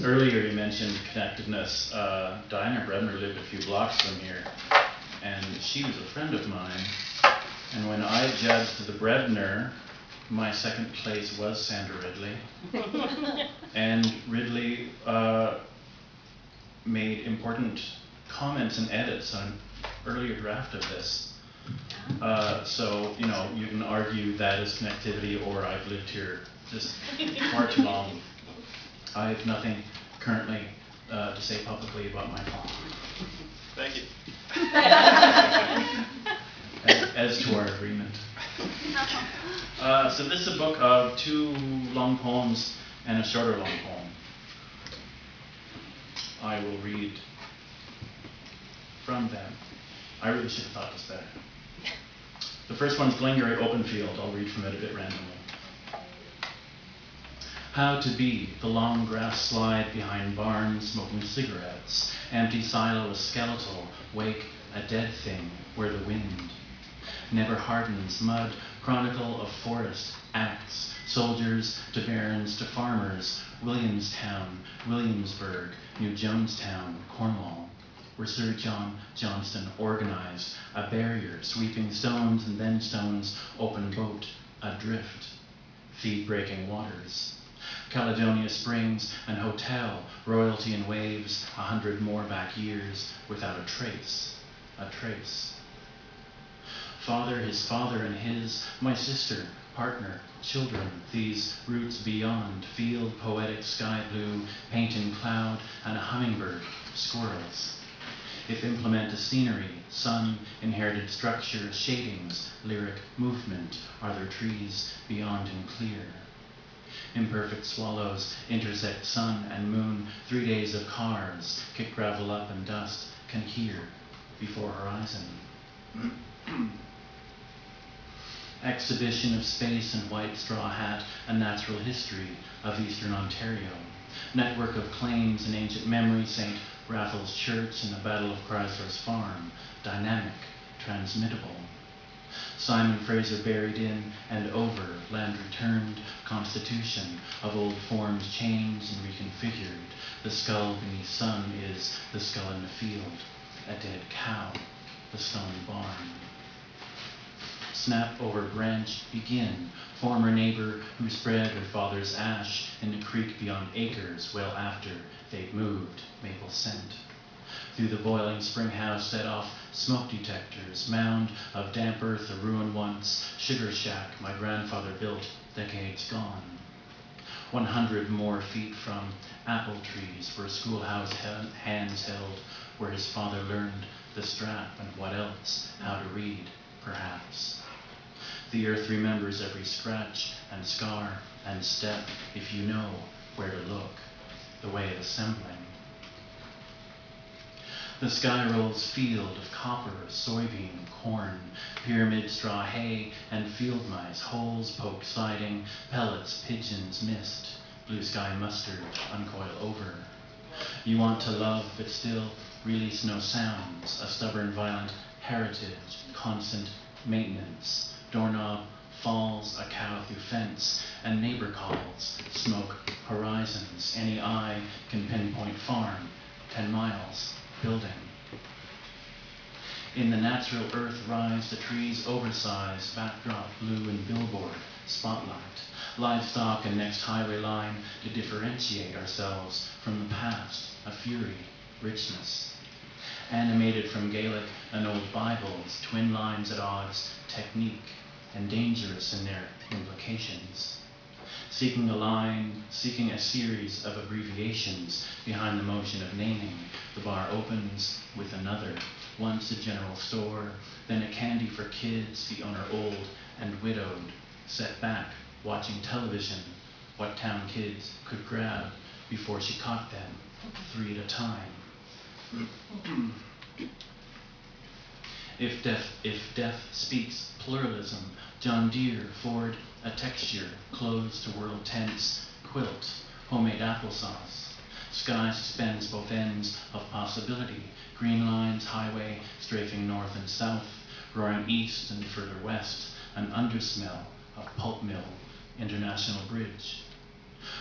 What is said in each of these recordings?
Earlier you mentioned connectedness. Diana Brebner lived a few blocks from here, and she was a friend of mine. And when I judged the Brebner, my second place was Sandra Ridley. And Ridley made important comments and edits on an earlier draft of this. So, you know, you can argue that is connectivity, or I've lived here just far too long. I have nothing currently to say publicly about my home. Thank you. As to our agreement. So this is a book of 2 long poems and a shorter long poem. I will read from them. I really should have thought this better. The first one is Glen Open Field. I'll read from it a bit randomly. How to be the long grass slide behind barns smoking cigarettes, empty silo a skeletal, wake a dead thing where the wind never hardens, mud, chronicle of forest, acts, soldiers to barons to farmers, Williamstown, Williamsburg, New Jonestown, Cornwall, where Sir John Johnston organized a barrier, sweeping stones and then stones, open boat, adrift, feed-breaking waters. Caledonia Springs, an hotel, royalty in waves, 100 more back years, without a trace, a trace. Father, his father and his, my sister, partner, children, these roots beyond, field, poetic, sky blue, painting cloud, and a hummingbird, squirrels. If implement a scenery, sun, inherited structure, shadings, lyric, movement, are there trees beyond and clear? Imperfect swallows intersect sun and moon, 3 days of cars, kick gravel up and dust, can hear before horizon. Exhibition of space and white straw hat, a natural history of Eastern Ontario. Network of claims and ancient memory, St. Raphael's Church and the Battle of Chrysler's Farm, dynamic, transmittable. Simon Fraser buried in and over, land returned, constitution of old forms changed and reconfigured. The skull beneath sun is the skull in the field, a dead cow, the stone barn. Snap over branch, begin, former neighbor who spread her father's ash in the creek beyond acres well after they'd moved, maple scent. Through the boiling spring house set off smoke detectors, mound of damp earth a ruin once, sugar shack my grandfather built, decades gone. 100 more feet from apple trees where schoolhouse hands held, where his father learned the strap and what else, how to read, perhaps. The earth remembers every scratch and scar and step if you know where to look, the way of assembling. The sky rolls field of copper, soybean, corn, pyramid straw hay, and field mice, holes poke siding, pellets, pigeons, mist, blue sky mustard, uncoil over. You want to love, but still release no sounds, a stubborn, violent heritage, constant maintenance. Doorknob falls, a cow through fence, and neighbor calls, smoke horizons. Any eye can pinpoint farm, 10 miles, building. In the natural earth rise the trees oversized, backdrop, blue and billboard, spotlight. Livestock and next highway line to differentiate ourselves from the past, a fury, richness. Animated from Gaelic and old Bibles, twin lines at odds, technique, and dangerous in their implications. Seeking a line, seeking a series of abbreviations behind the motion of naming, the bar opens with another, once a general store, then a candy for kids, the owner old and widowed, set back, watching television, what town kids could grab before she caught them, 3 at a time. If death speaks pluralism, John Deere, Ford, a texture, clothes to world tents, quilt, homemade applesauce. Sky suspends both ends of possibility, green lines, highway, strafing north and south, roaring east and further west, an undersmell of pulp mill, International Bridge.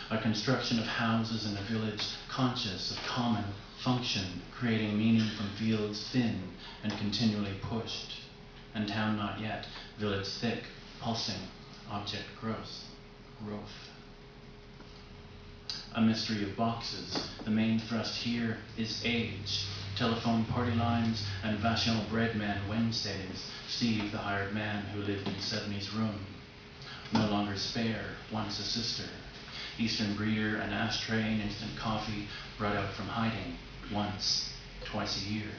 A construction of houses in a village conscious of common function, creating meaning from fields thin and continually pushed, and town not yet, village thick, pulsing, object growth. A mystery of boxes. The main thrust here is age. Telephone party lines and Vachon bread man Wednesdays. Steve, the hired man who lived in 70s room. No longer spare, once a sister. Eastern breeder, an ashtray and instant coffee brought out from hiding, once, twice a year.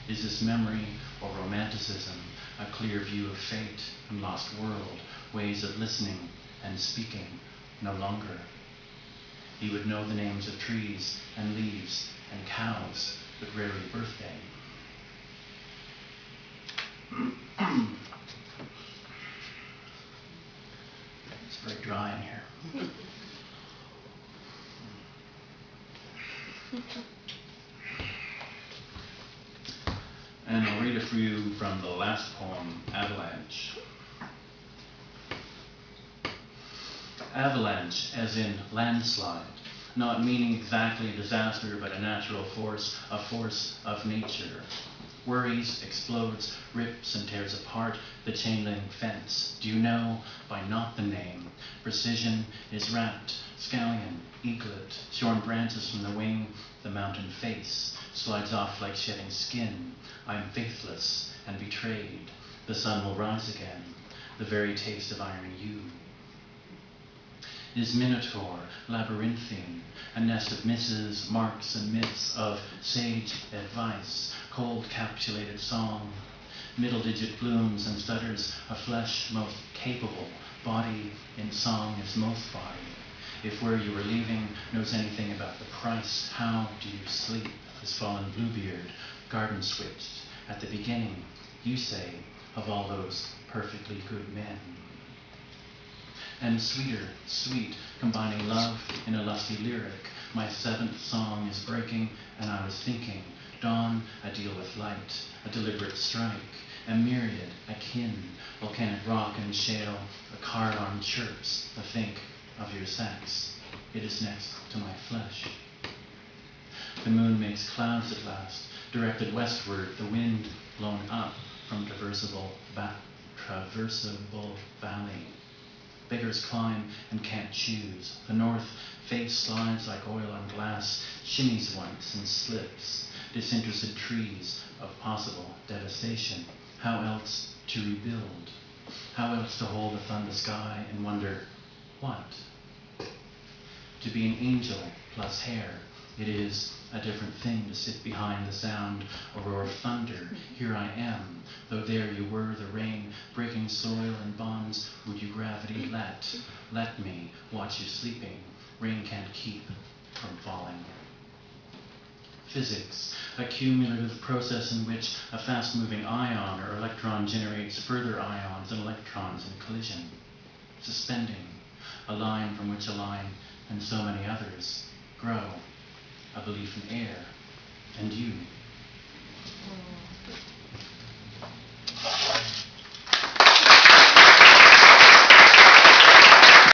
Is this memory or romanticism, a clear view of fate and lost world, ways of listening and speaking, no longer? He would know the names of trees and leaves and cows, but rarely birthday. It's very dry in here. And I'll read a few from the last poem, Avalanche. Avalanche, as in landslide, not meaning exactly disaster, but a natural force, a force of nature. Worries, explodes, rips and tears apart the chain link fence. Do you know by not the name? Precision is wrapped, scallion, eaglet, shorn branches from the wing, the mountain face, slides off like shedding skin. I'm faithless and betrayed. The sun will rise again, the very taste of iron you. Is minotaur, labyrinthine, a nest of misses, marks and myths of sage advice, cold capsulated song, middle digit blooms and stutters, a flesh most capable, body in song is most body. If where you were leaving knows anything about the price, how do you sleep? Is fallen Bluebeard, garden switched. At the beginning, you say, of all those perfectly good men. And sweeter, sweet, combining love in a lusty lyric. My seventh song is breaking, and I was thinking, dawn, a deal with light, a deliberate strike, a myriad, a kin, volcanic rock and shale, a card-on chirps, a think of your sex. It is next to my flesh. The moon makes clouds at last, directed westward, the wind blown up from traversable valley. Beggars climb and can't choose. The north face slides like oil on glass, shimmies once and slips. Disinterested trees of possible devastation. How else to rebuild? How else to hold a thunder sky and wonder, what? To be an angel plus hair. It is a different thing to sit behind the sound, a roar of thunder. Here I am, though there you were, the rain, breaking soil and bonds. Would you gravity let me watch you sleeping? Rain can't keep from falling. Physics, a cumulative process in which a fast-moving ion or electron generates further ions and electrons in collision. Suspending, a line from which a line and so many others grow. A belief in air, and you.